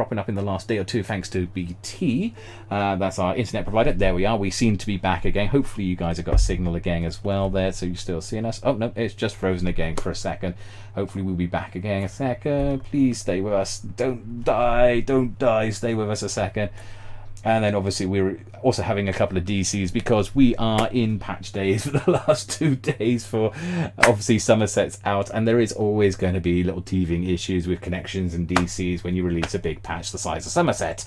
cropping up in the last day or two thanks to BT. That's our internet provider. There we are. We seem to be back again. Hopefully you guys have got a signal again as well there, so you're still seeing us. Oh no, it's just frozen again for a second. Hopefully we'll be back again a second. Please stay with us. Don't die. Don't die. Stay with us a second. And then obviously we're also having a couple of DCs because we are in patch days for the last 2 days for obviously Summerset's out, and there is always going to be little teething issues with connections and DCs when you release a big patch the size of Summerset.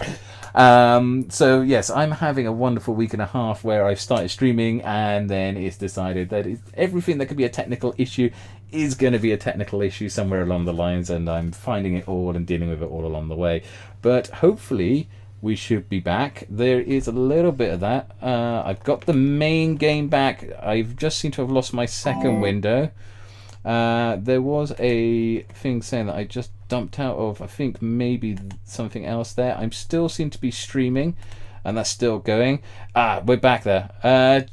So yes, I'm having a wonderful week and a half where I've started streaming, and then it's decided that everything that could be a technical issue is going to be a technical issue somewhere along the lines, and I'm finding it all and dealing with it all along the way. But hopefully we should be back. There is a little bit of that. I've got the main game back. I've just seemed to have lost my second window. There was a thing saying that I just dumped out of, I think maybe something else there. I'm still seem to be streaming, and that's still going. We're back there.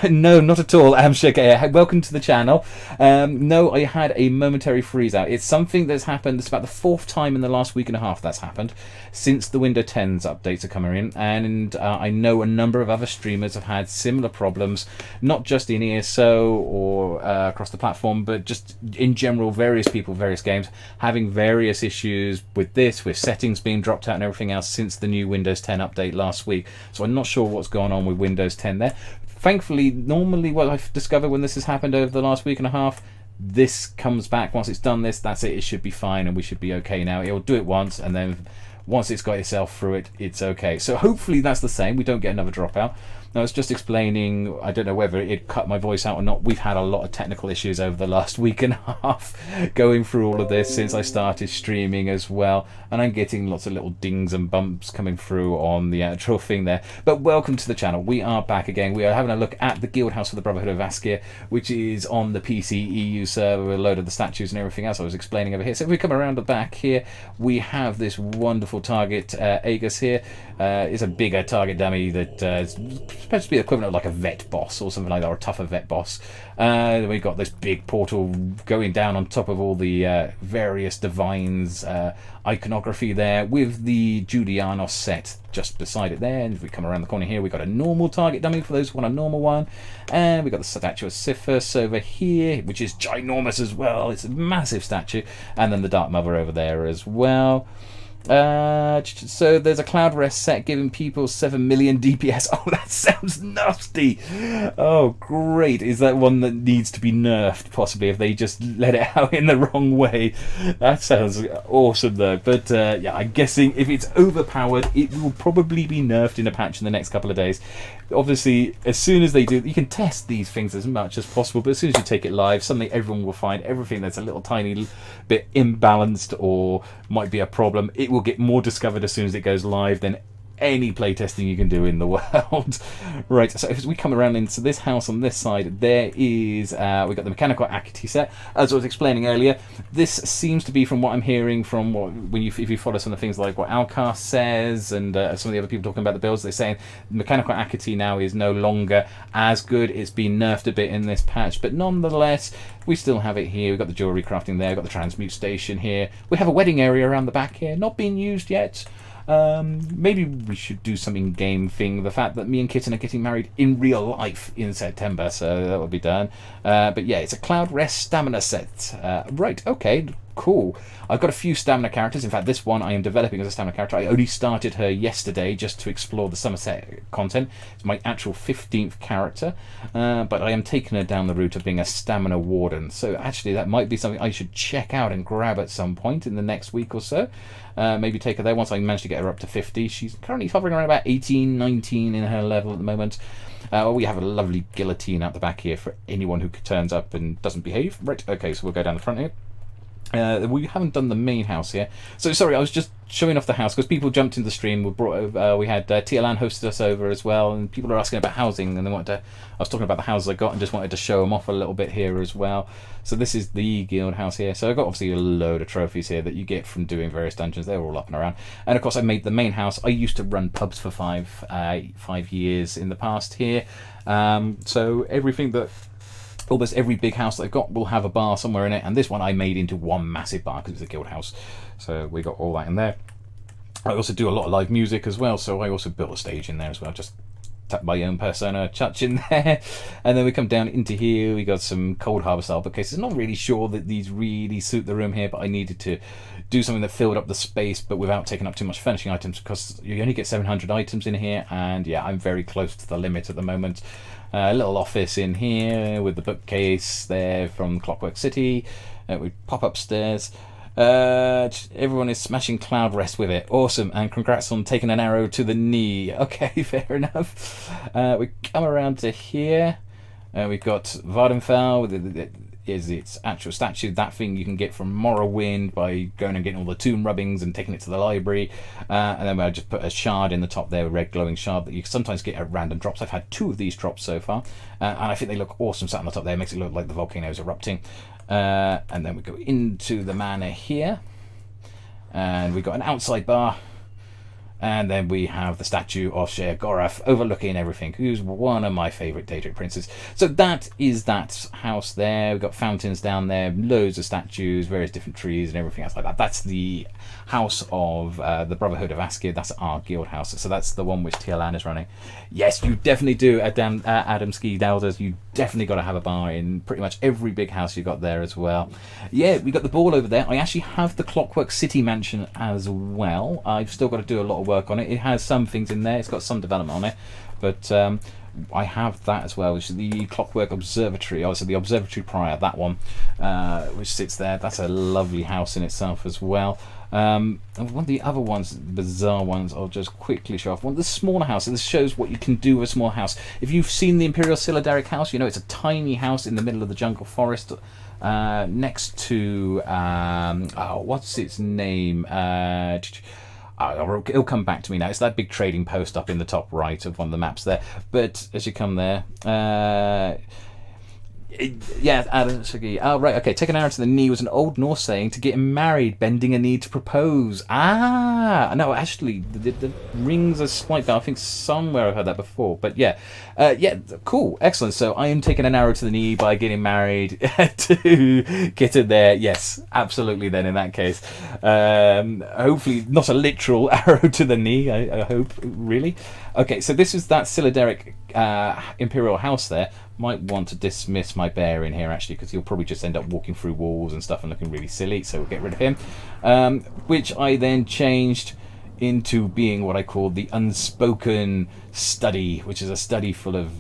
No, not at all, Amshak. Welcome to the channel. No, I had a momentary freeze out. It's something that's happened. It's about the 4th time in the last week and a half that's happened since the Windows 10's updates are coming in, and I know a number of other streamers have had similar problems, not just in ESO or across the platform, but just in general, various people, various games having various issues with this, with settings being dropped out and everything else since the new Windows 10 update last week. So I'm not sure what's going on with Windows 10 there. Thankfully, normally what I've discovered when this has happened over the last week and a half, this comes back. Once it's done this, that's it. It should be fine, and we should be okay now. It'll do it once, and then once it's got itself through it, it's okay. So hopefully that's the same. We don't get another dropout. Now, I was just explaining, I don't know whether it cut my voice out or not. We've had a lot of technical issues over the last week and a half going through all of this since I started streaming as well. And I'm getting lots of little dings and bumps coming through on the actual thing there. But welcome to the channel. We are back again. We are having a look at the Guild House for the Brotherhood of Askir, which is on the PC EU server with a load of the statues and everything else I was explaining over here. So if we come around the back here, we have this wonderful target, Aegis here. It's a bigger target dummy that is supposed to be the equivalent of like a vet boss or something like that, or a tougher vet boss. We've got this big portal going down on top of all the various divines iconography there, with the Julianos set just beside it there. And if we come around the corner here, we've got a normal target dummy for those who want a normal one, and we've got the statue of Sisyphus over here, which is ginormous as well. It's a massive statue, and then the Dark Mother over there as well. So there's a Cloud Rest set giving people 7 million DPS. Oh, that sounds nasty. Oh, great. Is that one that needs to be nerfed, possibly, if they just let it out in the wrong way? That sounds awesome, though. But yeah, I'm guessing if it's overpowered, it will probably be nerfed in a patch in the next couple of days. Obviously, as soon as they do, you can test these things as much as possible, but as soon as you take it live, suddenly everyone will find everything that's a little tiny bit imbalanced or might be a problem. It will get more discovered as soon as it goes live than any playtesting you can do in the world. Right, so if we come around into this house on this side, there is we've got the mechanical Akiti set. As I was explaining earlier, this seems to be, from what I'm hearing from what, if you follow some of the things like what Alcar says and some of the other people talking about the builds, they're saying mechanical Akiti now is no longer as good. It's been nerfed a bit in this patch, but nonetheless we still have it here. We've got the jewelry crafting there, we've got the transmute station here, we have a wedding area around the back here, not being used yet. Maybe we should do some in-game thing. The fact that me and Kitten are getting married in real life in September, so that will be done. But yeah, it's a Cloud Rest stamina set. Right, okay, cool. I've got a few stamina characters. In fact, this one I am developing as a stamina character. I only started her yesterday just to explore the Summerset content. It's my actual 15th character, but I am taking her down the route of being a stamina warden. So actually that might be something I should check out and grab at some point in the next week or so. Maybe take her there once I manage to get her up to 50. She's currently hovering around about 18, 19 in her level at the moment. We have a lovely guillotine out the back here for anyone who turns up and doesn't behave. Right, okay, so we'll go down the front here. We haven't done the main house here. So sorry, I was just showing off the house because people jumped into the stream. We brought over, we had TLN hosted us over as well, and people are asking about housing, and they wanted to. I was talking about the houses I got and just wanted to show them off a little bit here as well. So this is the guild house here. So I've got obviously a load of trophies here that you get from doing various dungeons. They're all up and around. And of course I made the main house. I used to run pubs for five years in the past here. So everything that, almost every big house that I've got will have a bar somewhere in it, and this one I made into one massive bar because it's a guild house. So we got all that in there. I also do a lot of live music as well, so I also built a stage in there as well, just tap my own persona touch in there. And then we come down into here, we got some Cold Harbour style bookcases. Not really sure that these really suit the room here, but I needed to do something that filled up the space but without taking up too much furnishing items, because you only get 700 items in here, and yeah, I'm very close to the limit at the moment. A little office in here with the bookcase there from Clockwork City. We pop upstairs. Everyone is smashing Cloud Rest with it. Awesome, and congrats on taking an arrow to the knee. Okay, fair enough. We come around to here. We've got Vardenfell. Is its actual statue. That thing you can get from Morrowind by going and getting all the tomb rubbings and taking it to the library. And then I just put a shard in the top there, a red glowing shard that you can sometimes get at random drops. I've had 2 of these drops so far, and I think they look awesome sat on the top there. It makes it look like the volcano is erupting. And then we go into the manor here, and we've got an outside bar, and then we have the statue of Sher Gorath overlooking everything, who's one of my favourite Daedric princes. So that is that house there. We've got fountains down there, loads of statues, various different trees and everything else like that. That's the house of the Brotherhood of Askir. That's our guild house. So that's the one which TLN is running. Yes, you definitely do, Adam Ski Dowders. You definitely got to have a bar in pretty much every big house you got there as well. Yeah, we got the ball over there. I actually have the Clockwork City mansion as well. I've still got to do a lot of work on it. It has some things in there. It's got some development on it, but I have that as well, which is the Clockwork Observatory. Also, the Observatory Prior, that one, which sits there. That's a lovely house in itself as well. And one of the other ones, bizarre ones, I'll just quickly show off. One of the smaller houses. This shows what you can do with a small house. If you've seen the Imperial Silidaric house, you know it's a tiny house in the middle of the jungle forest, next to what's its name? It'll come back to me now. It's that big trading post up in the top right of one of the maps there. But as you come there, yeah, Adam Shuggy. Oh, right, okay. Take an arrow to the knee was an Old Norse saying to get married, bending a knee to propose. Ah, no, actually, the rings a slight bell. I think somewhere I've heard that before. But yeah, yeah, cool, excellent. So I am taking an arrow to the knee by getting married to get in there. Yes, absolutely. Then in that case, hopefully not a literal arrow to the knee. I hope, really. Okay, so this is that Silidaric Imperial house there. Might want to dismiss my bear in here actually, because he'll probably just end up walking through walls and stuff and looking really silly, so we'll get rid of him. Which I then changed into being what I call the Unspoken Study, which is a study full of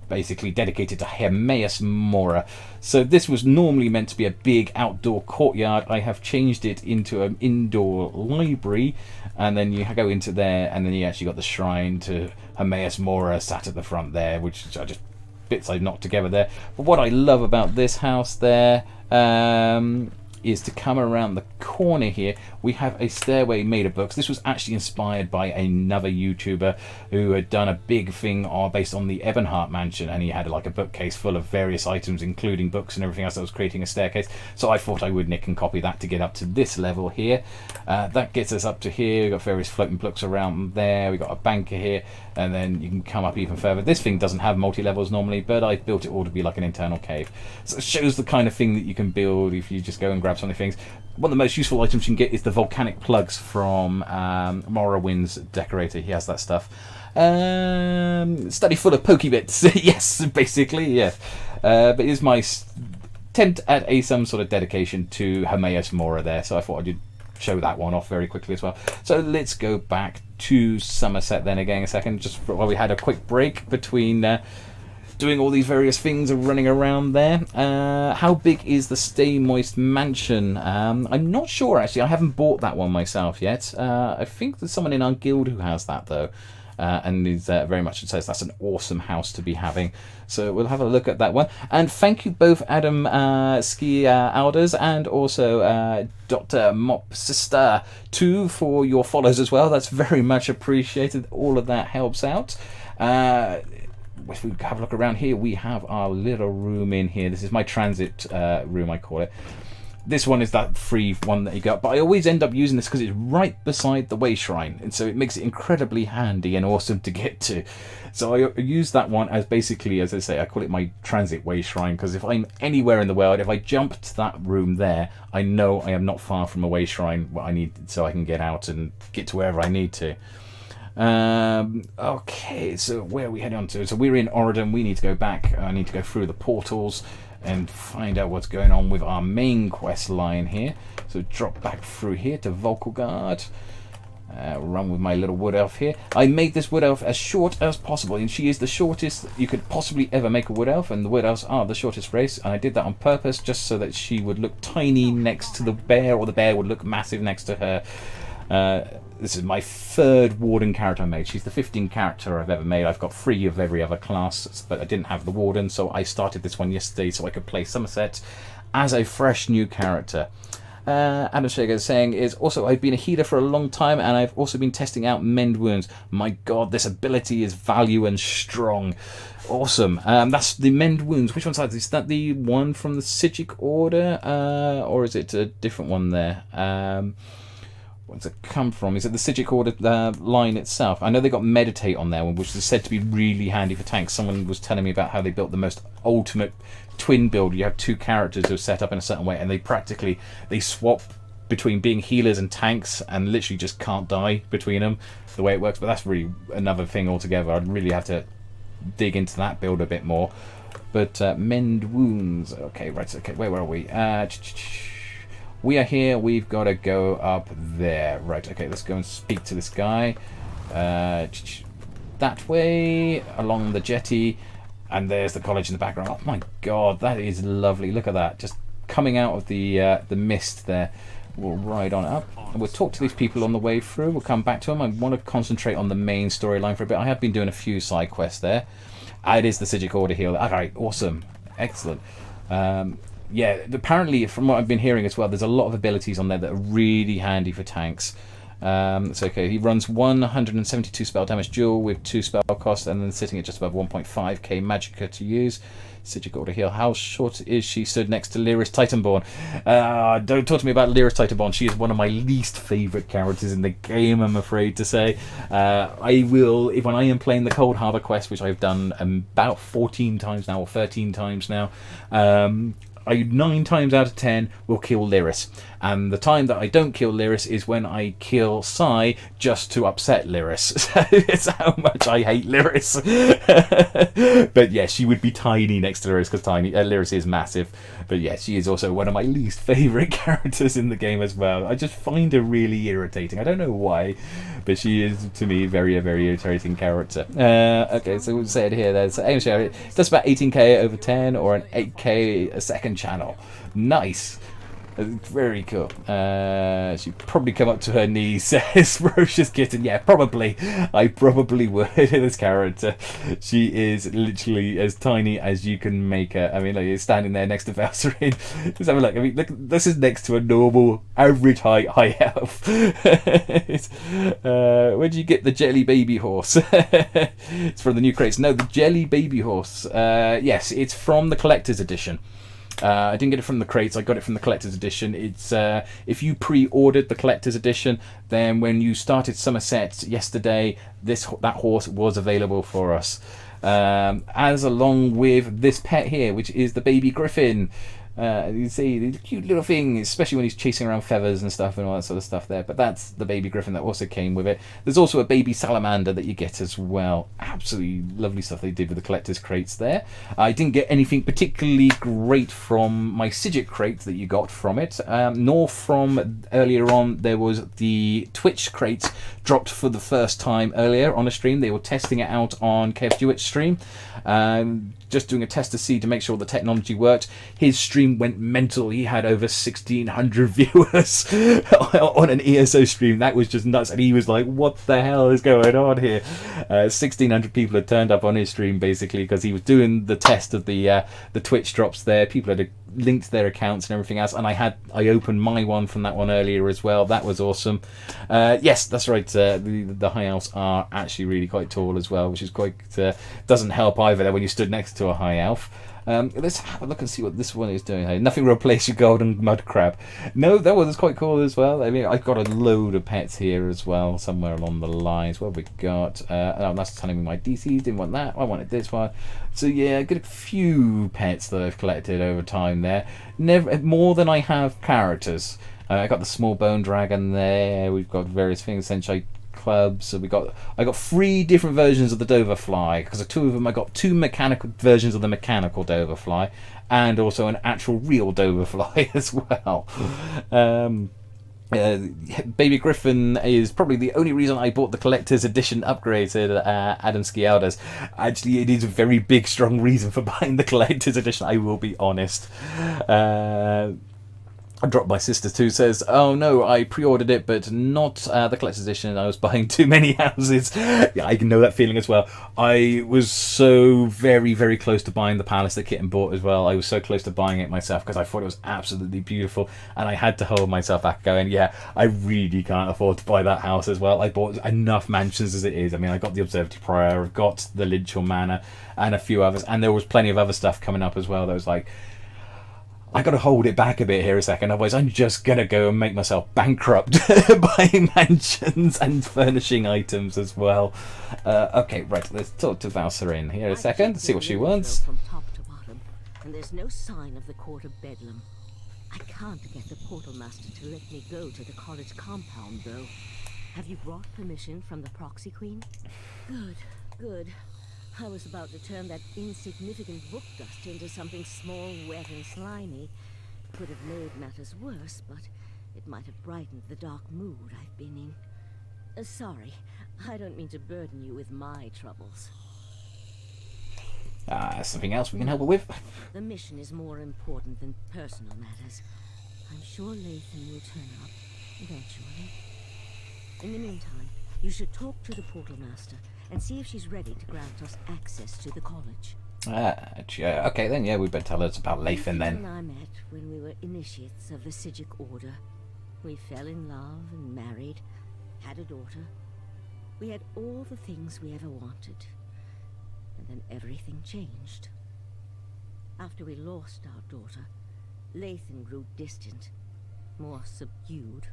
basically dedicated to Hermaeus Mora. So this was normally meant to be a big outdoor courtyard. I have changed it into an indoor library, and then you go into there, and then you actually got the shrine to Hermaeus Mora sat at the front there, which I just bits I've knocked together there. But what I love about this house there is to come around the corner here. We have a stairway made of books. This was actually inspired by another YouTuber who had done a big thing based on the Ebonheart mansion, and he had like a bookcase full of various items, including books and everything else that was creating a staircase. So I thought I would nick and copy that to get up to this level here. That gets us up to here. We've got various floating books around there. We've got a banker here, and then you can come up even further. This thing doesn't have multi-levels normally, but I built it all to be like an internal cave. So it shows the kind of thing that you can build if you just go and grab some of the things. One of the most useful items you can get is the volcanic plugs from Morrowind's decorator. He has that stuff. Study full of pokey bits. Yes, basically, yes. But it is my attempt at some sort of dedication to Hermaeus Mora there, so I thought I'd show that one off very quickly as well. So let's go back to Summerset then again a second, just while we had a quick break between doing all these various things and running around there. How big is the Stay Moist mansion? I'm not sure actually. I haven't bought that one myself yet. I think there's someone in our guild who has that though, and is very much says that's an awesome house to be having. So we'll have a look at that one. And thank you both, Adam Ski Alders and also Dr. Mop Sister 2 for your follows as well. That's very much appreciated. All of that helps out. If we have a look around here, we have our little room in here. This is my transit room, I call it. this one is that free one that you got, but I always end up using this because it's right beside the way shrine, and so it makes it incredibly handy and awesome to get to. So I use that one as basically, as I say, I call it my transit way shrine, because if I'm anywhere in the world, if I jump to that room there, I know I am not far from a way shrine what I need, so I can get out and get to wherever I need to. Okay, so where are we heading on to? So we're in Oregon. We need to go back. I need to go through the portals and find out what's going on with our main quest line here. So drop back through here to Volkgard. Run with my little wood elf here. I made this wood elf as short as possible, and she is the shortest you could possibly ever make a wood elf, and the wood elves are the shortest race, and I did that on purpose just so that she would look tiny next to the bear, or the bear would look massive next to her. This is my third warden character I made. She's the 15th character I've ever made. I've got 3 of every other class, but I didn't have the warden, so I started this one yesterday so I could play Summerset as a fresh new character. Adam Shager is saying is also, I've been a healer for a long time, and I've also been testing out Mend Wounds. My god, this ability is value and strong. Awesome. That's the Mend Wounds. Which one's that? Is that the one from the Sijic Order? Or is it a different one there? Where's it come from? Is it the Sijic Order line itself? I know they got Meditate on there, which is said to be really handy for tanks. Someone was telling me about how they built the most ultimate twin build. You have 2 characters who are set up in a certain way, and they swap between being healers and tanks, and literally just can't die between them the way it works. But that's really another thing altogether. I'd really have to dig into that build a bit more. But Mend Wounds. Okay, right. Okay, where are we? We are here. We've got to go up there. Right. Okay, let's go and speak to this guy. That way along the jetty. And there's the college in the background. Oh my god, that is lovely. Look at that. Just coming out of the mist there. We'll ride on up. And we'll talk to these people on the way through. We'll come back to them. I want to concentrate on the main storyline for a bit. I have been doing a few side quests there. It is the Sijic Order here. Alright, awesome. Excellent. Yeah, apparently, from what I've been hearing as well, there's a lot of abilities on there that are really handy for tanks. It's okay. He runs 172 spell damage dual with 2 spell cost, and then sitting at just above 1.5k magicka to use. Sijic Order heal. How short is she? Stood next to Lyris Titanborn. Don't talk to me about Lyris Titanborn. She is one of my least favourite characters in the game, I'm afraid to say. I will, when I am playing the Cold Harbour quest, which I've done about 14 times now, or 13 times now, I 9 times out of 10 will kill Lyris, and the time that I don't kill Lyris is when I kill Sai just to upset Lyris. So it's how much I hate Lyris. But yeah, she would be tiny next to Lyris because Lyris is massive. But yeah, she is also one of my least favourite characters in the game as well. I just find her really irritating. I don't know why, but she is to me very irritating character. Okay, so we'll say it here. There's aim share. It does about 18k over 10 or an 8k a second channel. Nice. Very cool. She'd probably come up to her knees, says Ferocious Kitten. Yeah, probably. I probably would. This character. She is literally as tiny as you can make her. I mean, like, standing there next to Valserine. Just have a look. I mean, look, this is next to a normal, average height high elf. Where'd you get the Jelly Baby Horse? It's from the new crates. No, the Jelly Baby Horse. Yes, it's from the Collector's Edition. I didn't get it from the crates. I got it from the collector's edition. It's if you pre-ordered the collector's edition, then when you started Summerset yesterday, that horse was available for us, as along with this pet here, which is the baby griffin. You see the cute little thing, especially when he's chasing around feathers and stuff and all that sort of stuff there. But that's the baby griffin that also came with it. There's also a baby salamander that you get as well. Absolutely lovely stuff they did with the collector's crates there. I didn't get anything particularly great from my Sijic crate that you got from it, nor from earlier on. There was the Twitch crates dropped for the first time earlier on a stream. They were testing it out on KF Dewitt's stream. Just doing a test to see to make sure the technology worked. His stream went mental. He had over 1,600 viewers on an ESO stream. That was just nuts. And he was like, what the hell is going on here? 1,600 people had turned up on his stream basically because he was doing the test of the Twitch drops there. People had linked their accounts and everything else, and I opened my one from that one earlier as well. That was awesome. Yes, that's right. The high elves are actually really quite tall as well, which is quite doesn't help either there when you stood next to a high elf. Let's have a look and see what this one is doing. Hey, nothing will replace your golden mud crab. No, that one is quite cool as well. I mean, I've got a load of pets here as well, somewhere along the lines. What have we got? Oh, that's telling me my DCs didn't want that. I wanted this one. So yeah, I got a few pets that I've collected over time there. Never more than I have characters. I got the small bone dragon there. We've got various things, Senshai clubs. So I got 3 different versions of the Doverfly, because of 2 of them I got 2 mechanical versions of the mechanical Doverfly, and also an actual real Doverfly as well. Baby Griffin is probably the only reason I bought the collector's edition upgraded Adam Skialdas. Actually, it is a very big, strong reason for buying the collector's edition, I will be honest. I dropped my sister too, says, oh no, I pre-ordered it, but not the collector's edition. I was buying too many houses. Yeah, I can know that feeling as well. I was so very, very close to buying the palace that Kitten bought as well. I was so close to buying it myself because I thought it was absolutely beautiful, and I had to hold myself back going, yeah, I really can't afford to buy that house as well. I bought enough mansions as it is. I mean, I got the Observatory Prior, I've got the Lidshall Manor, and a few others, and there was plenty of other stuff coming up as well that was like, I got to hold it back a bit here a second, otherwise I'm just going to go and make myself bankrupt buying mansions and furnishing items as well. Okay, right, let's talk to Valserine here a second, see what she wants. From top to bottom, and there's no sign of the Court of Bedlam. I can't get the Portal Master to let me go to the college compound, though. Have you brought permission from the Proxy Queen? Good, good. I was about to turn that insignificant book dust into something small, wet, and slimy. Could have made matters worse, but it might have brightened the dark mood I've been in. Sorry, I don't mean to burden you with my troubles. Something else we can help her with? The mission is more important than personal matters. I'm sure Lathan will turn up, eventually. In the meantime, you should talk to the Portal Master and see if she's ready to grant us access to the college. Okay then, yeah, we better tell us about Lathan then. And I met when we were initiates of the Psijic Order. We fell in love and married, had a daughter. We had all the things we ever wanted. And then everything changed. After we lost our daughter, Lathan grew distant, more subdued.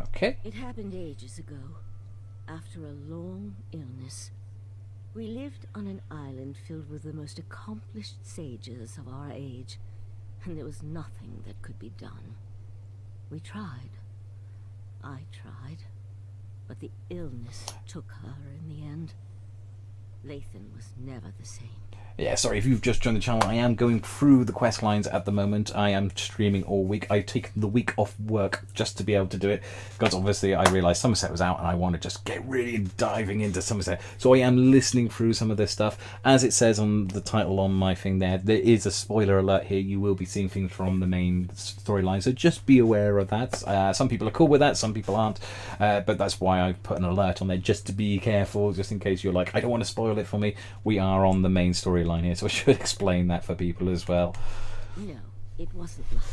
Okay. It happened ages ago. After a long illness, we lived on an island filled with the most accomplished sages of our age, and there was nothing that could be done. We tried. I tried, but the illness took her in the end. Lathan was never the same. Yeah, sorry if you've just joined the channel. I am going through the quest lines at the moment. I am streaming all week. I've taken the week off work just to be able to do it, because obviously I realised Summerset was out and I want to just get really diving into Summerset. So I am listening through some of this stuff. As it says on the title on my thing there is a spoiler alert here. You will be seeing things from the main storyline, so just be aware of that. Some people are cool with that, some people aren't, but that's why I put an alert on there, just to be careful, just in case you're like, I don't want to spoil it for me. We are on the main storyline here, so I should explain that for people as well. No, it wasn't like that.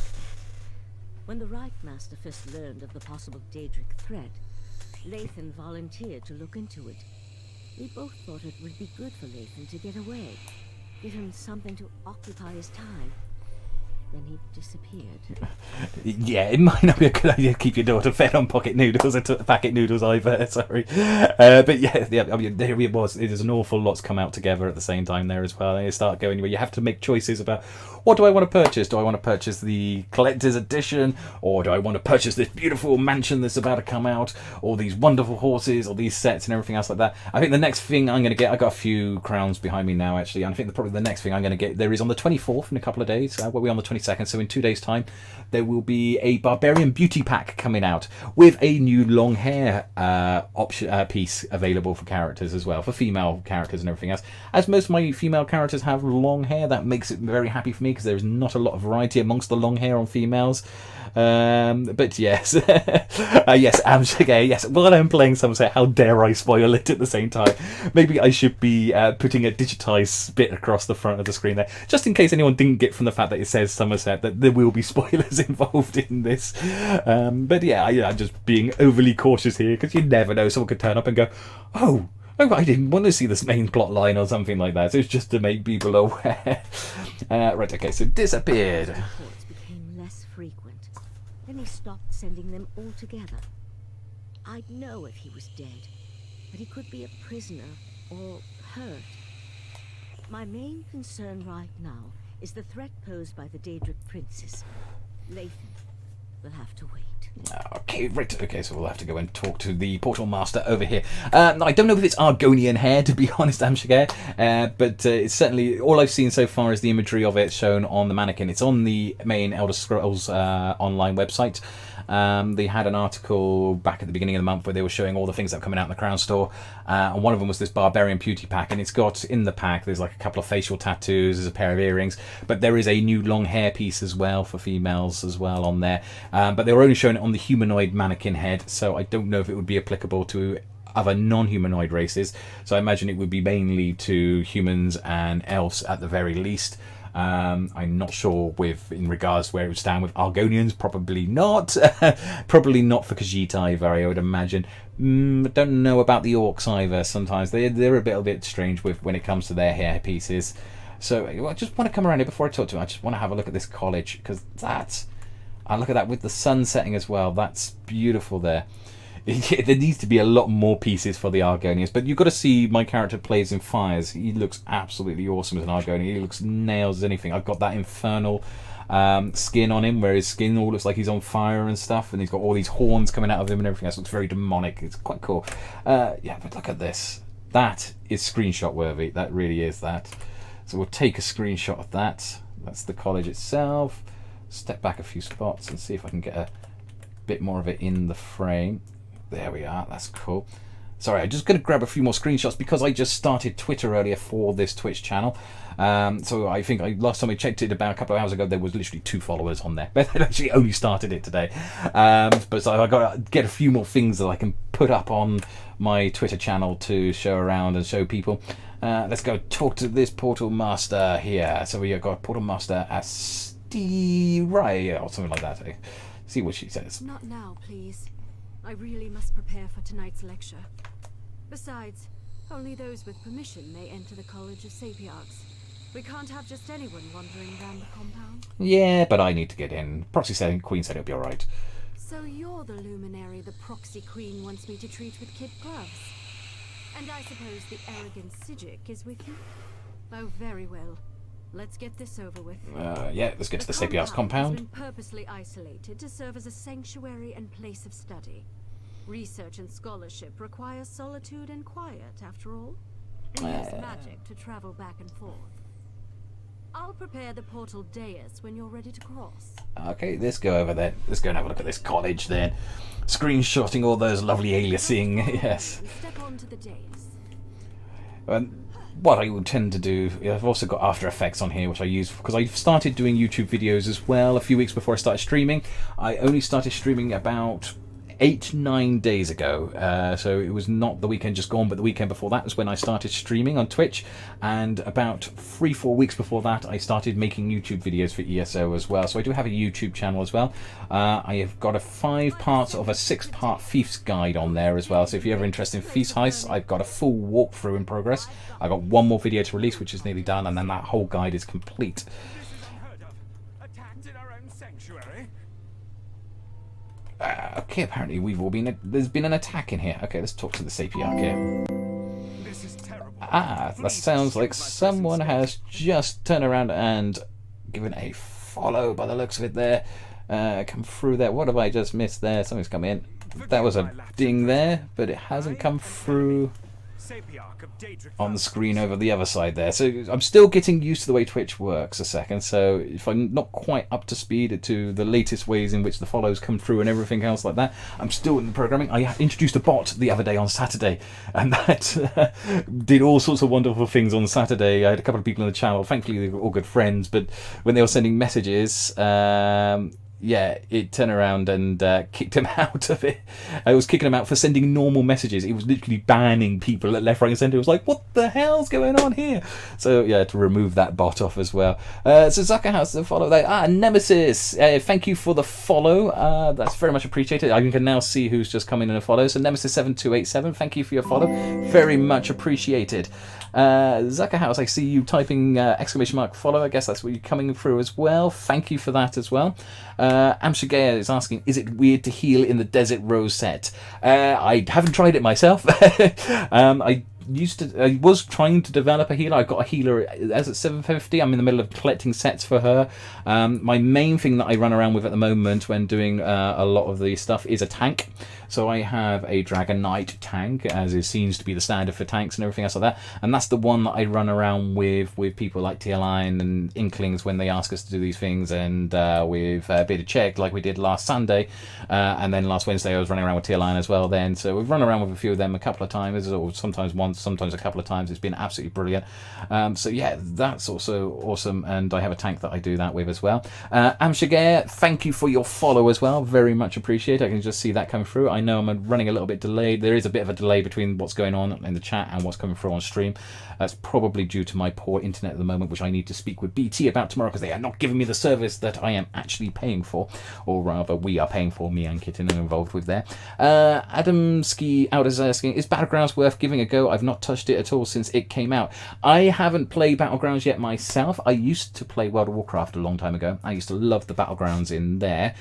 When the Right Master first learned of the possible Daedric threat, Lathan volunteered to look into it. We both thought it would be good for Lathan to get away, give him something to occupy his time. Then he disappeared. Yeah, it might not be a good idea to keep your daughter fed on pocket noodles or packet noodles either, sorry. But yeah, I mean, there it was. There's an awful lot's come out together at the same time there as well. And you start going where you have to make choices about, what do I want to purchase? Do I want to purchase the collector's edition? Or do I want to purchase this beautiful mansion that's about to come out? Or these wonderful horses? Or these sets and everything else like that? I think the next thing I'm going to get, I got a few crowns behind me now actually, and I think probably the next thing I'm going to get, there is on the 24th in a couple of days, we'll be on the 22nd, so in 2 days time, there will be a Barbarian Beauty Pack coming out with a new long hair option piece available for characters as well, for female characters and everything else. As most of my female characters have long hair, that makes it very happy for me, because there is not a lot of variety amongst the long hair on females. But yes, yes, okay, yes. While I'm playing Summerset, how dare I spoil it at the same time? Maybe I should be putting a digitized bit across the front of the screen there, just in case anyone didn't get from the fact that it says Summerset that there will be spoilers involved in this. But yeah, I'm just being overly cautious here, because you never know, someone could turn up and go, oh, Oh, I didn't want to see this main plot line or something like that. It was just to make people aware. Right, okay, so disappeared. Reports became less frequent. Then he stopped sending them altogether. I'd know if he was dead, but he could be a prisoner or hurt. My main concern right now is the threat posed by the Daedric Princess. Lathan will have to wait. Okay, right. Okay, so we'll have to go and talk to the Portal Master over here. I don't know if it's Argonian hair, to be honest, Amshagir, but it's certainly, all I've seen so far is the imagery of it shown on the mannequin. It's on the main Elder Scrolls online website. They had an article back at the beginning of the month where they were showing all the things that are coming out in the Crown Store, and one of them was this Barbarian Beauty Pack, and it's got in the pack, there's like a couple of facial tattoos, there's a pair of earrings, but there is a new long hair piece as well for females as well on there, but they were only showing it on the humanoid mannequin head, so I don't know if it would be applicable to other non-humanoid races, so I imagine it would be mainly to humans and elves at the very least. I'm not sure in regards to where it would stand with Argonians, probably not. Probably not for Khajiit either, I would imagine. I don't know about the orcs either. Sometimes they're a bit strange with when it comes to their hair pieces. So I just want to come around here before I talk to him. I just want to have a look at this college, because I look at that with the sun setting as well. That's beautiful there. There needs to be a lot more pieces for the Argonians, but you've got to see my character plays in fires. He looks absolutely awesome as an Argonian. He looks nails as anything. I've got that infernal skin on him, where his skin all looks like he's on fire and stuff, and he's got all these horns coming out of him and everything else. It looks very demonic. It's quite cool. Yeah, but look at this. That is screenshot worthy. That really is that. So we'll take a screenshot of that. That's the college itself. Step back a few spots and see if I can get a bit more of it in the frame. There we are, that's cool. Sorry, I'm just going to grab a few more screenshots because I just started Twitter earlier for this Twitch channel. So I think last time I checked it about a couple of hours ago, there was literally 2 followers on there. But I actually only started it today. But so I've got to get a few more things that I can put up on my Twitter channel to show around and show people. Let's go talk to this Portal Master here. So we got Portal Master Asti Ray or something like that. See what she says. Not now, please. I really must prepare for tonight's lecture. Besides, only those with permission may enter the College of Sapiarchs. We can't have just anyone wandering around the compound. Yeah, but I need to get in. Queen said it'll be alright. So you're the luminary the Proxy Queen wants me to treat with kid gloves. And I suppose the arrogant Sijic is with you? Oh, very well. Let's get this over with. Yeah, let's get to the Sapiarchs compound. Has been purposely isolated to serve as a sanctuary and place of study. Research and scholarship require solitude and quiet, after all. And use magic to travel back and forth. I'll prepare the portal dais when you're ready to cross. Okay, let's go over there. Let's go and have a look at this college then. Screenshotting all those lovely aliasing. Yes. Step onto the dais. What I would tend to do, I've also got After Effects on here, which I use because I started doing YouTube videos as well a few weeks before I started streaming. I only started streaming about 8-9 days ago, so it was not the weekend just gone, but the weekend before that was when I started streaming on Twitch, and about 3-4 weeks before that I started making YouTube videos for ESO as well. So I do have a YouTube channel as well. I have got a 5 parts of a 6-part Thieves guide on there as well, so if you're ever interested in Thieves heists, I've got a full walkthrough in progress. I've got one more video to release which is nearly done, and then that whole guide is complete. Okay, apparently there's been an attack in here. Okay, let's talk to the Sapiarch here. This is terrible. That sounds like someone has just turned around and given a follow by the looks of it there. Come through there. What have I just missed there? Something's come in. That was a ding there, but it hasn't come through on the screen over the other side there. So I'm still getting used to the way Twitch works a second, so if I'm not quite up to speed to the latest ways in which the follows come through and everything else like that, I'm still in the programming. I introduced a bot the other day on Saturday, and that did all sorts of wonderful things on Saturday. I had a couple of people in the channel, thankfully they were all good friends, but when they were sending messages, yeah, it turned around and kicked him out of it. I was kicking him out for sending normal messages. It was literally banning people at left, right, and centre. It was like, what the hell's going on here? So yeah, to remove that bot off as well. So Zuckerhouse, the follow there. Nemesis, thank you for the follow. That's very much appreciated. I can now see who's just come in and follow. So Nemesis7287, thank you for your follow. Very much appreciated. Zuckerhouse, I see you typing exclamation mark follow. I guess that's what you're coming through as well. Thank you for that as well. Amshagea is asking, is it weird to heal in the Desert Rose set? I haven't tried it myself. I was trying to develop a healer. I've got a healer as at 750. I'm in the middle of collecting sets for her. My main thing that I run around with at the moment when doing a lot of the stuff is a tank. So I have a Dragon Knight tank, as it seems to be the standard for tanks and everything else like that. And that's the one that I run around with people like TLine and Inklings when they ask us to do these things, and with Beta Check like we did last Sunday. And then last Wednesday I was running around with TLine as well then. So we've run around with a few of them a couple of times, or sometimes once, sometimes a couple of times. It's been absolutely brilliant. So yeah, that's also awesome. And I have a tank that I do that with as well. Amshagare, thank you for your follow as well. Very much appreciated. I can just see that coming through. I know I'm running a little bit delayed. There is a bit of a delay between what's going on in the chat and what's coming through on stream. That's probably due to my poor internet at the moment, which I need to speak with BT about tomorrow, because they are not giving me the service that I am actually paying for, or rather we are paying for, me and Kitten are involved with there. Adamski out is asking, is Battlegrounds worth giving a go? I've not touched it at all since it came out. I haven't played Battlegrounds yet myself. I used to play World of Warcraft a long time ago. I used to love the Battlegrounds in there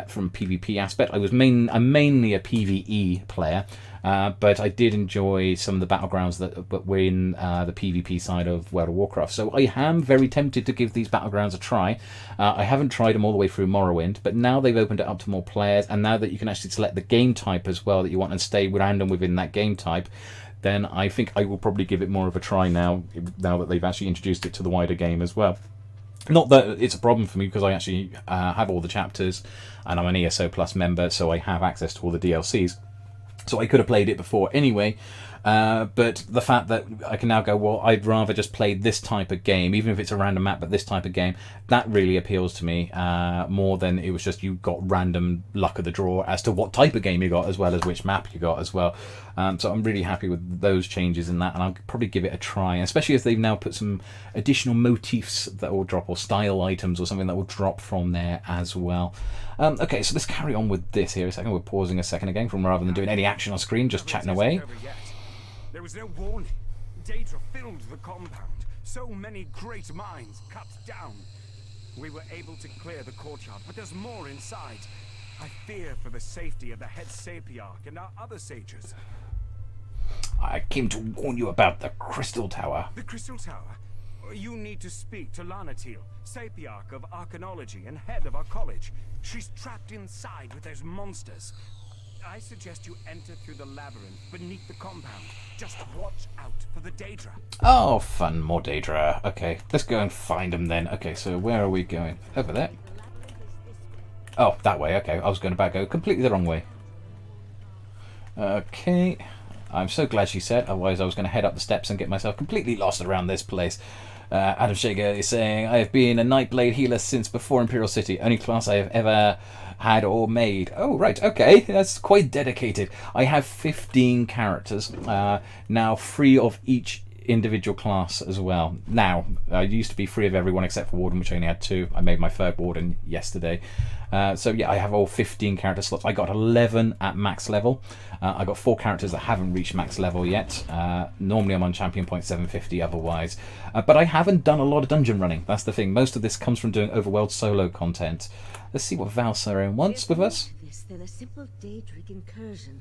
from PvP aspect. I'm mainly a PvE player. But I did enjoy some of the Battlegrounds that were in the PvP side of World of Warcraft. So I am very tempted to give these Battlegrounds a try. I haven't tried them all the way through Morrowind, but now they've opened it up to more players, and now that you can actually select the game type as well that you want and stay random within that game type, then I think I will probably give it more of a try now that they've actually introduced it to the wider game as well. Not that it's a problem for me, because I actually have all the chapters, and I'm an ESO Plus member, so I have access to all the DLCs. So I could have played it before anyway, but the fact that I can now go, well, I'd rather just play this type of game, even if it's a random map, but this type of game, that really appeals to me more than it was just you got random luck of the draw as to what type of game you got, as well as which map you got as well. So I'm really happy with those changes in that, and I'll probably give it a try, especially as they've now put some additional motifs that will drop, or style items or something that will drop from there as well. Okay, so let's carry on with this here a second. We're pausing a second again from rather than doing any action on screen, just chatting away. There was no warning. Data filled the compound. So many great minds cut down. We were able to clear the courtyard, but there's more inside. I fear for the safety of the head Sapiarch and our other sages. I came to warn you about the Crystal Tower. The Crystal Tower? You need to speak to Lanatil, Sapiarch of Archanology and head of our college. She's trapped inside with those monsters. I suggest you enter through the labyrinth beneath the compound. Just watch out for the Daedra. Oh, fun, more Daedra. Okay, let's go and find them then. Okay, so where are we going? Over there? Oh, that way. Okay, I was going to go completely the wrong way. Okay, I'm so glad she said, otherwise I was going to head up the steps and get myself completely lost around this place. Adam Shager is saying, I have been a Nightblade healer since before Imperial City. Only class I have ever had or made. Oh, right, okay. That's quite dedicated. I have 15 characters. Now 3 of each individual class as well. Now, I used to be 3 of everyone except for Warden, which I only had 2. I made my 3rd Warden yesterday. So yeah, I have all 15 character slots. I got 11 at max level. I got 4 characters that haven't reached max level yet. Normally I'm on champion point 750 otherwise. But I haven't done a lot of dungeon running. That's the thing. Most of this comes from doing overworld solo content. Let's see what Valsarin wants with us. Than a simple Daedric incursion.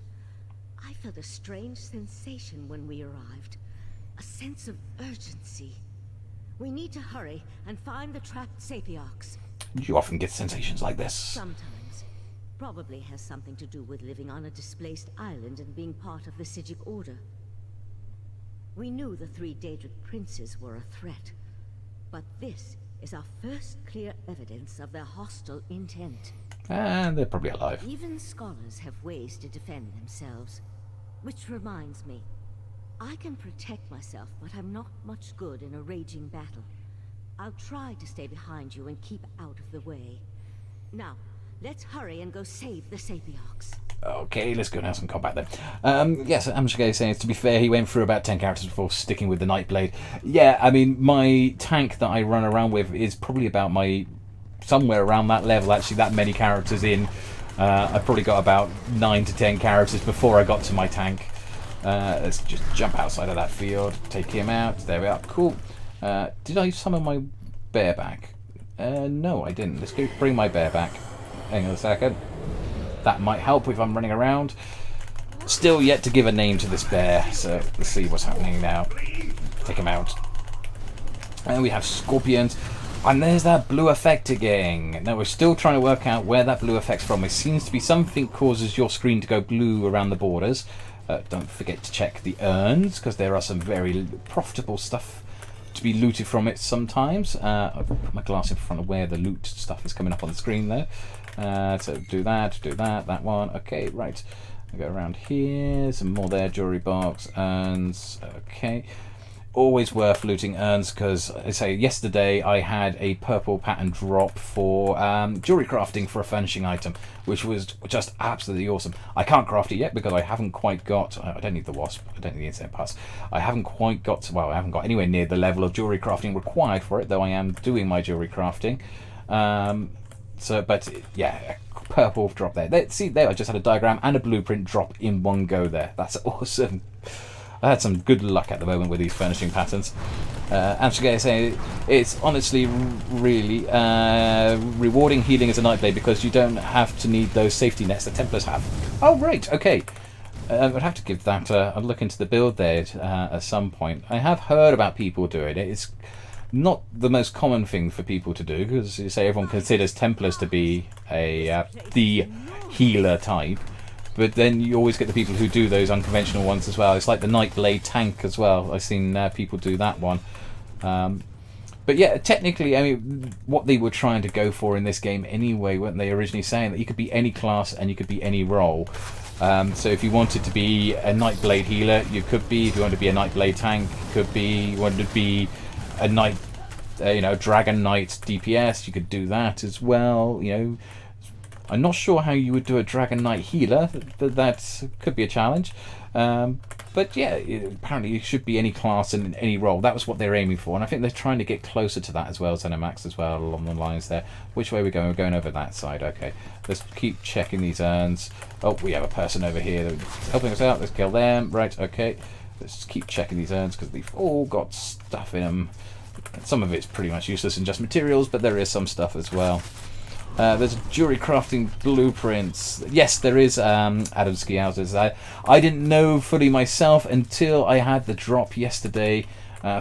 I felt a strange sensation when we arrived. A sense of urgency. We need to hurry and find the trapped Sapiarchs. You often get sensations like this. Sometimes. Probably has something to do with living on a displaced island and being part of the Sigic Order. We knew the 3 Daedric princes were a threat, but this is our first clear evidence of their hostile intent. And they're probably alive. Even scholars have ways to defend themselves. Which reminds me, I can protect myself, but I'm not much good in a raging battle. I'll try to stay behind you and keep out of the way. Now, Let's hurry and go save the Sapiarchs. Okay, let's go and have some combat then. Yes, Amshigay saying, to be fair, he went through about 10 characters before sticking with the Nightblade. Yeah, I mean, my tank that I run around with is probably about somewhere around that level, actually, that many characters in. I've probably got about 9 to 10 characters before I got to my tank. Let's just jump outside of that field, take him out. There we are, cool. Did I summon my bear back? No, I didn't. Let's go bring my bear back. Hang on a second. That might help if I'm running around. Still yet to give a name to this bear, so let's see what's happening now. Take him out. And we have scorpions. And there's that blue effect again. Now we're still trying to work out where that blue effect's from. It seems to be something causes your screen to go blue around the borders. Don't forget to check the urns, because there are some very profitable stuff to be looted from it sometimes. I'll put my glass in front of where the loot stuff is coming up on the screen there. So do that one. Okay, right. I go around here, some more there, jewelry box, urns. Okay. Always worth looting urns, because I say yesterday I had a purple pattern drop for jewelry crafting for a furnishing item, which was just absolutely awesome. I can't craft it yet because I haven't quite got. I don't need the wasp. I don't need the insect pass. I haven't quite got. Well, I haven't got anywhere near the level of jewelry crafting required for it, though I am doing my jewelry crafting. But yeah, purple drop there. See, there I just had a diagram and a blueprint drop in one go there. That's awesome. I had some good luck at the moment with these furnishing patterns. Amshigay is saying it's honestly really rewarding healing as a Nightblade because you don't have to need those safety nets that Templars have. Oh, right, okay. I'd have to give that a look into the build there at some point. I have heard about people doing it. It's not the most common thing for people to do, because you say everyone considers Templars to be the healer type, but then you always get the people who do those unconventional ones as well. It's like the Nightblade tank as well. I've seen people do that one. But yeah, technically, I mean, what they were trying to go for in this game anyway, weren't they originally saying that you could be any class and you could be any role. So if you wanted to be a Nightblade healer, you could be. If you wanted to be a Nightblade tank, you could be. You wanted to be a Dragon Knight DPS, you could do that as well. I'm not sure how you would do a Dragon Knight healer, but that could be a challenge. But yeah, apparently it should be any class and any role. That was what they're aiming for, and I think they're trying to get closer to that as well, Zenimax as well, along the lines there. Which way are we going? We're going over that side. Okay, let's keep checking these urns. Oh, we have a person over here that's helping us out. Let's kill them. Right, okay. Let's keep checking these urns because they've all got stuff in them. Some of it's pretty much useless and just materials, but there is some stuff as well. There's jewelry crafting blueprints. Yes, there is Adam Ski Houses. I didn't know fully myself until I had the drop yesterday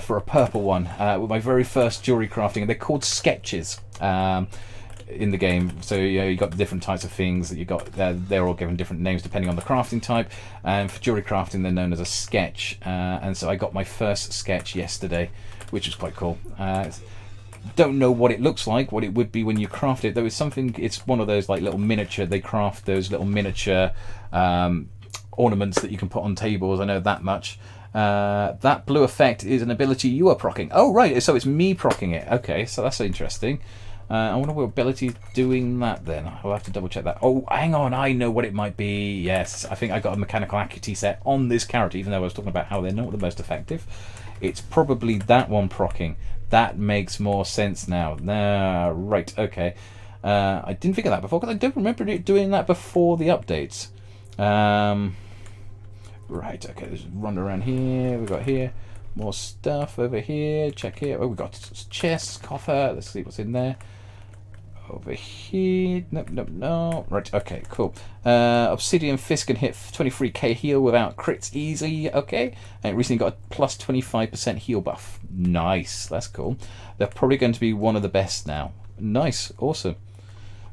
for a purple one with my very first jewelry crafting. They're called sketches in the game. So you got the different types of things that you got. They're all given different names depending on the crafting type. And for jewelry crafting, they're known as a sketch. And so I got my first sketch yesterday, which was quite cool. Don't know what it looks like, what it would be when you craft it. There was something. It's one of those like little miniature. They craft those little miniature ornaments that you can put on tables. I know that much. That blue effect is an ability you are proccing. Oh right, so it's me proccing it. Okay, so that's interesting. I wonder what ability is doing that then. I'll have to double check that. Oh, hang on, I know what it might be. Yes, I think I got a mechanical acuity set on this character, even though I was talking about how they're not the most effective. It's probably that one proccing. That makes more sense now. Right, okay. I didn't figure that before, because I don't remember it doing that before the updates. Right, okay, let's run around here. We've got here. More stuff over here. Check here. Oh, we've got chest, coffer. Let's see what's in there. Over here. No. Right, okay, cool. Obsidian Fist can hit 23k heal without crits easy. Okay. And it recently got a plus 25% heal buff. Nice. That's cool. They're probably going to be one of the best now. Nice. Awesome.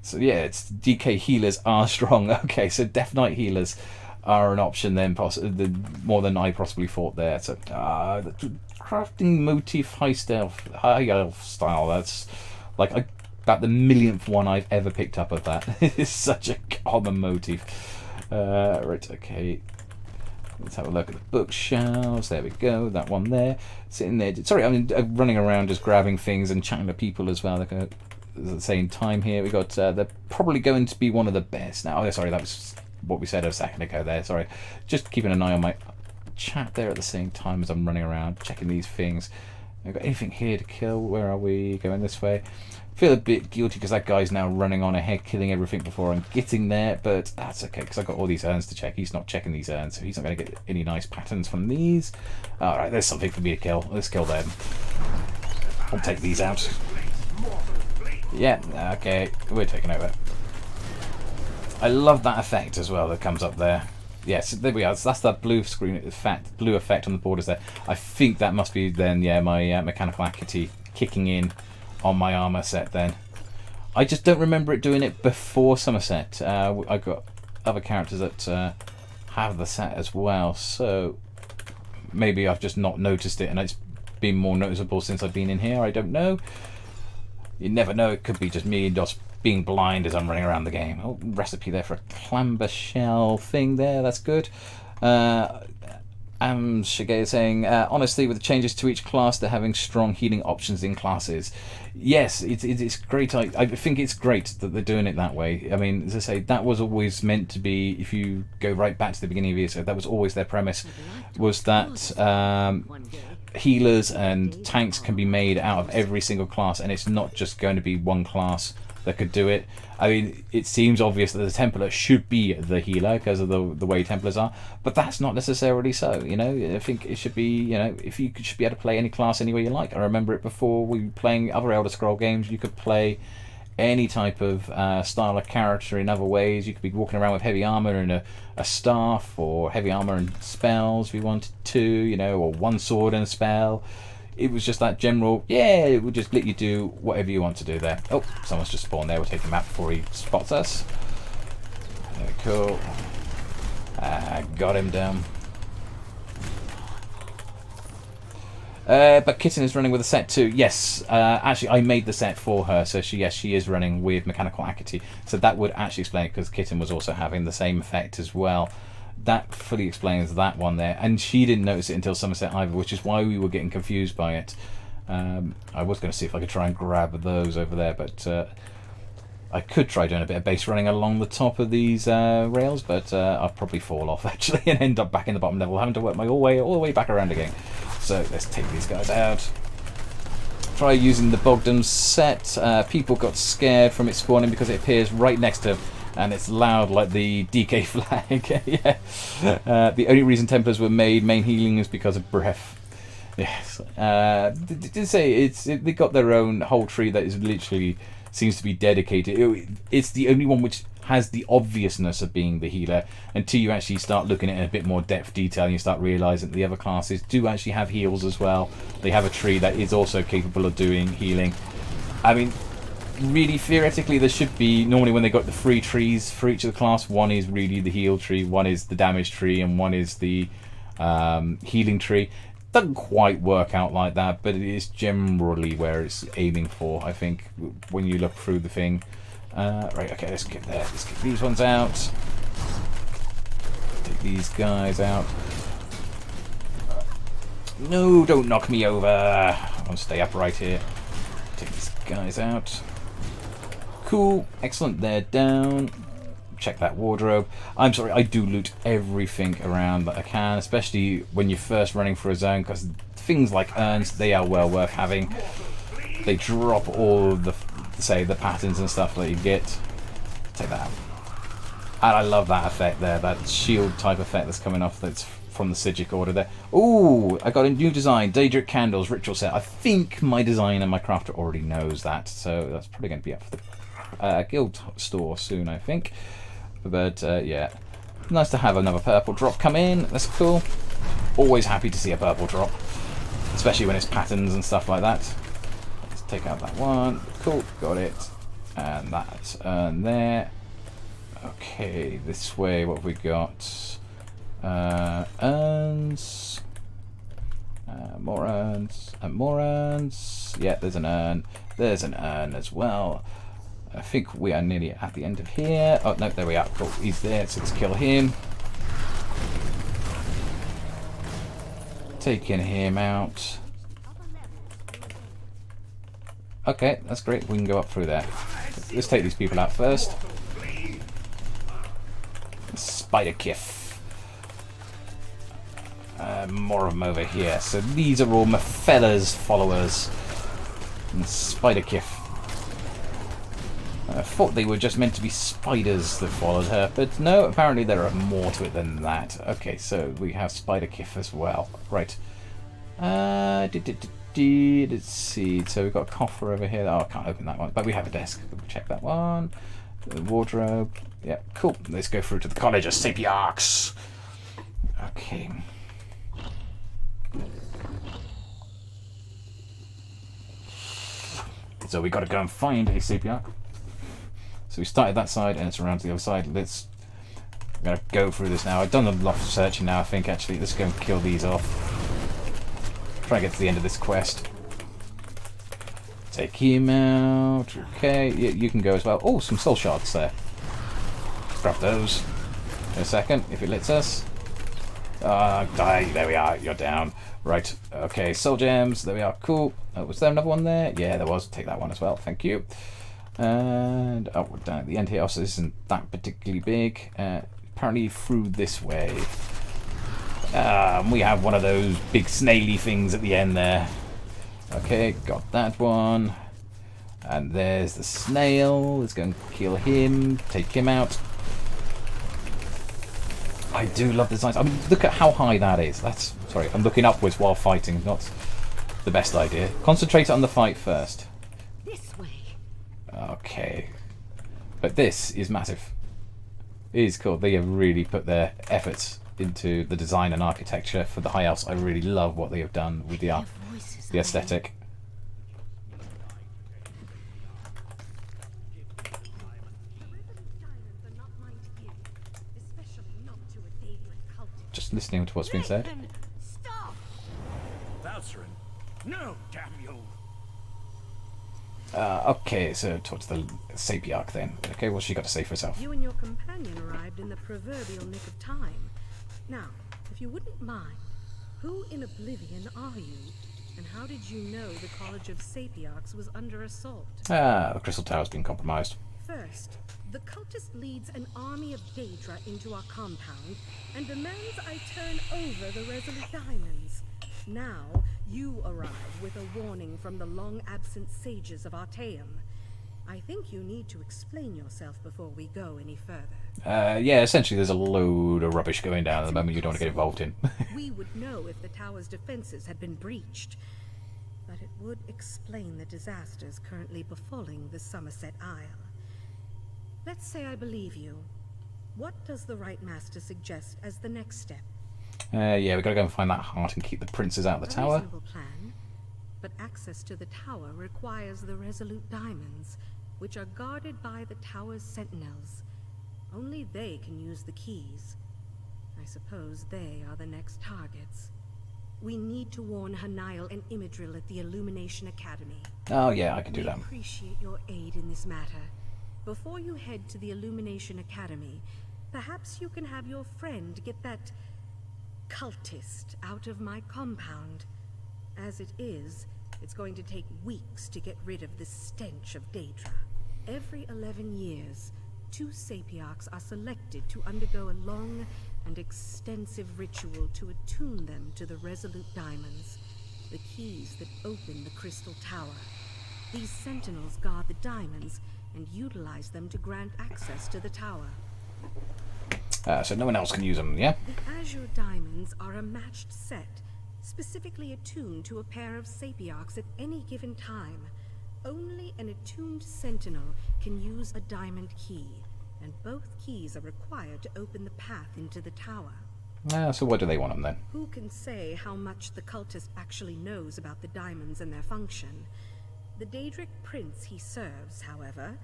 So yeah, it's DK healers are strong. Okay, so Death Knight healers are an option then, more than I possibly thought there. So the crafting motif high elf style. That's like about the millionth one I've ever picked up of that. It's such a common motif. Right, okay. Let's have a look at the bookshelves. There we go. That one there, sitting there. Sorry, I'm running around just grabbing things and chatting to people as well. at the same time here. We got they're probably going to be one of the best now. Oh, sorry, that was what we said a second ago there. Sorry, just keeping an eye on my chat there at the same time as I'm running around checking these things. Have got anything here to kill? Where are we? Going this way. Feel a bit guilty because that guy's now running on ahead, killing everything before I'm getting there, but that's okay because I've got all these urns to check. He's not checking these urns, so he's not going to get any nice patterns from these. Alright, there's something for me to kill. Let's kill them. I'll take these out. Yeah, okay, we're taking over. I love that effect as well that comes up there. Yes, there we are. That's that blue screen effect, blue effect on the borders there. I think that must be then, yeah, my mechanical acuity kicking in on my armor set then. I just don't remember it doing it before Summerset. I've got other characters that have the set as well, so maybe I've just not noticed it and it's been more noticeable since I've been in here. I don't know. You never know. It could be just me just being blind as I'm running around the game. Oh, recipe there for a clamber shell thing there. That's good. Shige is saying, honestly, with the changes to each class, they're having strong healing options in classes. Yes, it's great. I think it's great that they're doing it that way. I mean, as I say, that was always meant to be, if you go right back to the beginning of ESO, that was always their premise, was that healers and tanks can be made out of every single class, and it's not just going to be one class that could do it. I mean, it seems obvious that the Templar should be the healer because of the way Templars are, but that's not necessarily so. You know, I think it should be, you know, if you should be able to play any class any way you like. I remember it before we were playing other Elder Scroll games. You could play any type of style of character in other ways. You could be walking around with heavy armor and a staff, or heavy armor and spells if you wanted to, you know, or one sword and a spell. It was just that general, yeah, it would just let you do whatever you want to do there. Oh, someone's just spawned there. We'll take him out before he spots us. Very cool. Got him down. But Kitten is running with a set too. Yes, actually I made the set for her, so she is running with mechanical acuity. So that would actually explain it, because Kitten was also having the same effect as well. That fully explains that one there, and she didn't notice it until Summerset either, which is why we were getting confused by it. I was going to see if I could try and grab those over there, but I could try doing a bit of base running along the top of these rails, but I'll probably fall off actually and end up back in the bottom level, having to work my all the way back around again. So let's take these guys out. Try using the Bogdan set. People got scared from it spawning because it appears right next to, and it's loud like the DK flag. Yeah. The only reason Templars were made main healing is because of breath. Yes. Did say they got their own whole tree that is literally seems to be dedicated. It's the only one which has the obviousness of being the healer, until you actually start looking at it in a bit more depth detail and you start realizing that the other classes do actually have heals as well. They have a tree that is also capable of doing healing. I mean, really theoretically there should be, normally when they got the 3 trees for each of the class, one is really the heal tree, one is the damage tree, and one is the healing tree. Doesn't quite work out like that, but it is generally where it's aiming for, I think, when you look through the thing. Right, okay, let's get these ones out. Take these guys out. No, don't knock me over. I want to stay upright here. Take these guys out. Cool, excellent, they're down. Check that wardrobe. I'm sorry, I do loot everything around that I can, especially when you're first running for a zone, because things like urns, they are well worth having. They drop all of the, say, the patterns and stuff that you get. Take that out. And I love that effect there, that shield type effect that's coming off, that's from the Sigic order there. Ooh, I got a new design, Daedric Candles Ritual Set. I think my designer, my crafter, already knows that, so that's probably going to be up for the guild store soon, I think. But yeah, nice to have another purple drop come in. That's cool. Always happy to see a purple drop, especially when it's patterns and stuff like that. Let's take out that one. Cool, got it. And that there. Okay, this way, what have we got? Urns. More urns. And more urns. Yeah, there's an urn. There's an urn as well. I think we are nearly at the end of here. Oh, no, there we are. Cool, he's there, so let's kill him. Taking him out. Okay, that's great. We can go up through there. Let's take these people out first. Spider Kiff. More of them over here. So these are all Mefella's followers. And Spider Kiff. I thought they were just meant to be spiders that followed her, but no, apparently there are more to it than that. Okay, so we have Spider Kiff as well. Right. Let's see. So we've got a coffer over here. Oh, I can't open that one, but we have a desk. We'll check that one. The wardrobe. Yeah, cool. Let's go through to the College of Sapiarchs. Okay. So we got to go and find a Sapiarch. So we started that side and it's around to the other side. I'm going to go through this now. I've done a lot of searching now, I think, actually. Let's go and kill these off. Try and get to the end of this quest. Take him out. Okay, you can go as well. Oh, some soul shards there. Grab those in a second, if it lets us. Die. There we are. You're down. Right. Okay, soul gems. There we are. Cool. Was there another one there? Yeah, there was. Take that one as well. Thank you. And we're down at the end here. Also, this isn't that particularly big. Apparently through this way. We have one of those big snaily things at the end there. Okay, got that one. And there's the snail. Let's go and kill him. Take him out. I do love the designs. I mean, look at how high that is. Sorry, I'm looking upwards while fighting. Not the best idea. Concentrate on the fight first. This way. Okay. But this is massive. It is cool. They have really put their efforts into the design and architecture for the High Elves. I really love what they have done with the aesthetic. Just listening to what's been said. Stop! Valcerin, no, damn you! Okay, so talk to the Sapiarch then. Okay, what's she got to say for herself? You and your companion arrived in the proverbial nick of time. Now, if you wouldn't mind, who in oblivion are you? And how did you know the College of Sapiarchs was under assault? The Crystal Tower's been compromised. First, the cultist leads an army of Daedra into our compound and demands I turn over the Resolute Diamonds. Now, you arrive with a warning from the long-absent sages of Artaeum. I think you need to explain yourself before we go any further. Yeah, essentially there's a load of rubbish going down at the moment you don't want to get involved in. We would know if the tower's defenses had been breached, but it would explain the disasters currently befalling the Summerset Isle. Let's say I believe you. What does the Right Master suggest as the next step? Yeah, we've got to go and find that heart and keep the princes out of the tower. A reasonable plan, but access to the tower requires the Resolute Diamonds, which are guarded by the tower's sentinels. Only they can use the keys. I suppose they are the next targets. We need to warn Hanael and Imidril at the Illumination Academy. Oh yeah, I can do that. I appreciate your aid in this matter. Before you head to the Illumination Academy, perhaps you can have your friend get that cultist out of my compound. As it is, it's going to take weeks to get rid of the stench of Daedra. Every 11 years, 2 Sapiarchs are selected to undergo a long and extensive ritual to attune them to the Resolute Diamonds, the keys that open the Crystal Tower. These sentinels guard the diamonds and utilize them to grant access to the tower. So no one else can use them, yeah? The Azure Diamonds are a matched set, specifically attuned to a pair of Sapiarchs at any given time. Only an attuned sentinel can use a diamond key, and both keys are required to open the path into the tower. So what do they want them then? Who can say how much the cultist actually knows about the diamonds and their function? The Daedric prince he serves, however,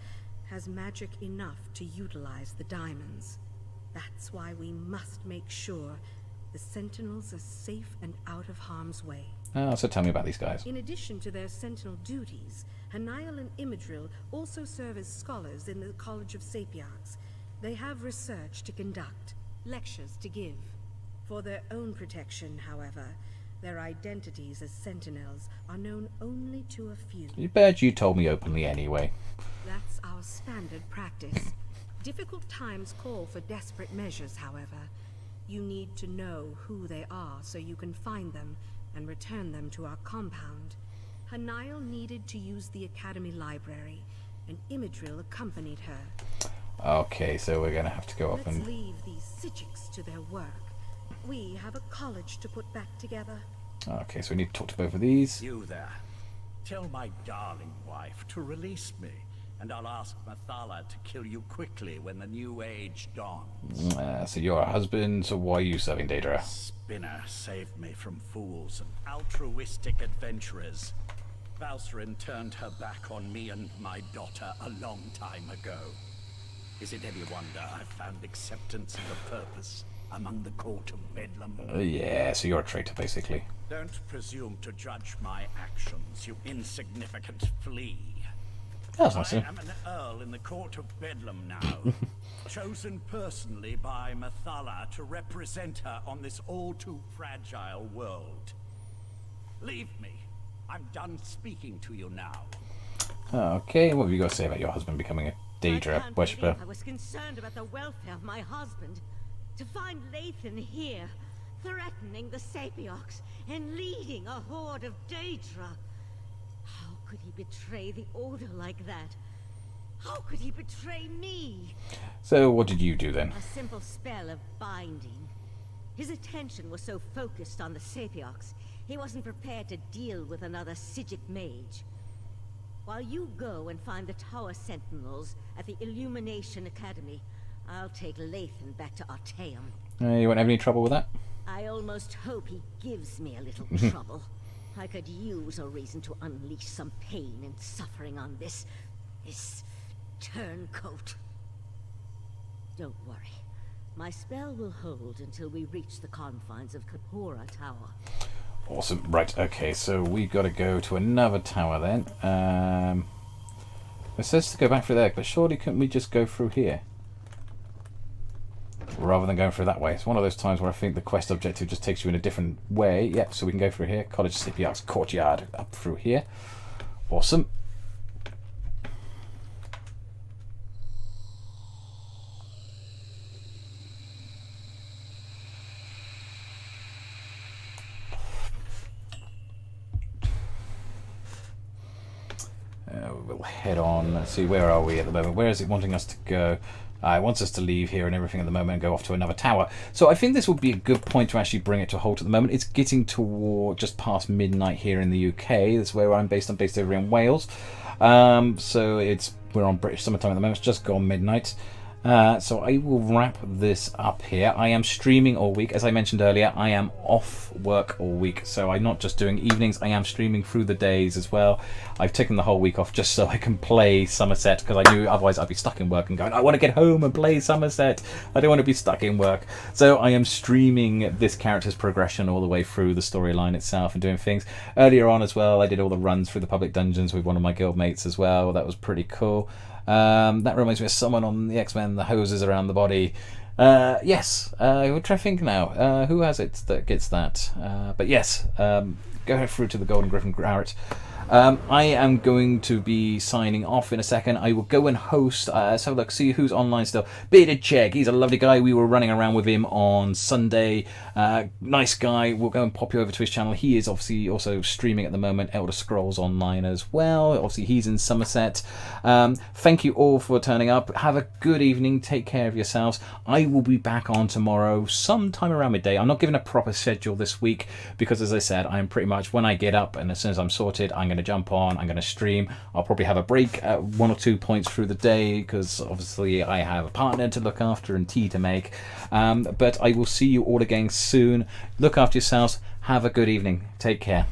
has magic enough to utilize the diamonds. That's why we must make sure the sentinels are safe and out of harm's way. So tell me about these guys. In addition to their sentinel duties, Hanael and Imidril also serve as scholars in the College of Sapiarchs. They have research to conduct, lectures to give. For their own protection, however, Their identities as sentinels are known only to a few. You bet you told me openly anyway. That's our standard practice. Difficult times call for desperate measures, however. You need to know who they are so you can find them and return them to our compound. Hanile needed to use the Academy Library, and Imidril accompanied her. Okay, so we're going to have to go up Let's and... leave these Sijiks to their work. We have a college to put back together. Okay, so we need to talk to both of these. You there. Tell my darling wife to release me, and I'll ask Mathala to kill you quickly when the new age dawns. So you're a husband, so why are you serving Daedra? Spinner saved me from fools and altruistic adventurers. Valsarin turned her back on me and my daughter a long time ago. Is it any wonder I found acceptance of a purpose among the court of Bedlam? Yeah, so you're a traitor, basically. Don't presume to judge my actions, you insignificant flea. That's nice. I am an earl in the court of Bedlam now, chosen personally by Mathala to represent her on this all-too-fragile world. Leave me. I'm done speaking to you now. Okay, what have you got to say about your husband becoming a Daedra worshipper? I was concerned about the welfare of my husband. To find Lathan here, threatening the Sapiox and leading a horde of Daedra. How could he betray the Order like that? How could he betray me? So what did you do then? A simple spell of binding. His attention was so focused on the Sapiox, he wasn't prepared to deal with another Sijik mage. While you go and find the Tower Sentinels at the Illumination Academy, I'll take Lathan back to Artaeum. You won't have any trouble with that? I almost hope he gives me a little trouble. I could use a reason to unleash some pain and suffering on this turncoat. Don't worry. My spell will hold until we reach the confines of Kapora Tower. Awesome. Right, okay, so we've got to go to another tower then. It says to go back through there, but surely couldn't we just go through here? Rather than going through that way. It's one of those times where I think the quest objective just takes you in a different way. Yep, so we can go through here. College Sapiox Courtyard up through here. Awesome. We'll head on. Let's see, where are we at the moment? Where is it wanting us to go? It wants us to leave here and everything at the moment and go off to another tower. So I think this would be a good point to actually bring it to a halt at the moment. It's getting toward just past midnight here in the UK. That's where I'm based. I'm based over in Wales. So we're on British summertime at the moment. It's just gone midnight. So I will wrap this up here. I am streaming all week. As I mentioned earlier, I am off work all week. So I'm not just doing evenings, I am streaming through the days as well. I've taken the whole week off just so I can play Summerset, because I knew otherwise I'd be stuck in work and going, I want to get home and play Summerset. I don't want to be stuck in work. So I am streaming this character's progression all the way through the storyline itself and doing things. Earlier on as well, I did all the runs through the public dungeons with one of my guildmates as well. That was pretty cool. That reminds me of someone on the X-Men, the hoses around the body. Yes, we're trying to think now. Who has it that gets that? But yes, go through to the Golden Griffin Garret. I am going to be signing off in a second. I will go and host. Let's have a look, see who's online still. Bearded Chegg, he's a lovely guy. We were running around with him on Sunday. Nice guy. We'll go and pop you over to his channel. He is obviously also streaming at the moment, Elder Scrolls Online as well. Obviously, he's in Summerset. Thank you all for turning up. Have a good evening. Take care of yourselves. I will be back on tomorrow, sometime around midday. I'm not giving a proper schedule this week because, as I said, I'm pretty much, when I get up and as soon as I'm sorted, I'm going to jump on, I'm going to stream. I'll probably have a break at 1 or 2 points through the day because obviously I have a partner to look after and tea to make. But I will see you all again soon. Look after yourselves. Have a good evening. Take care.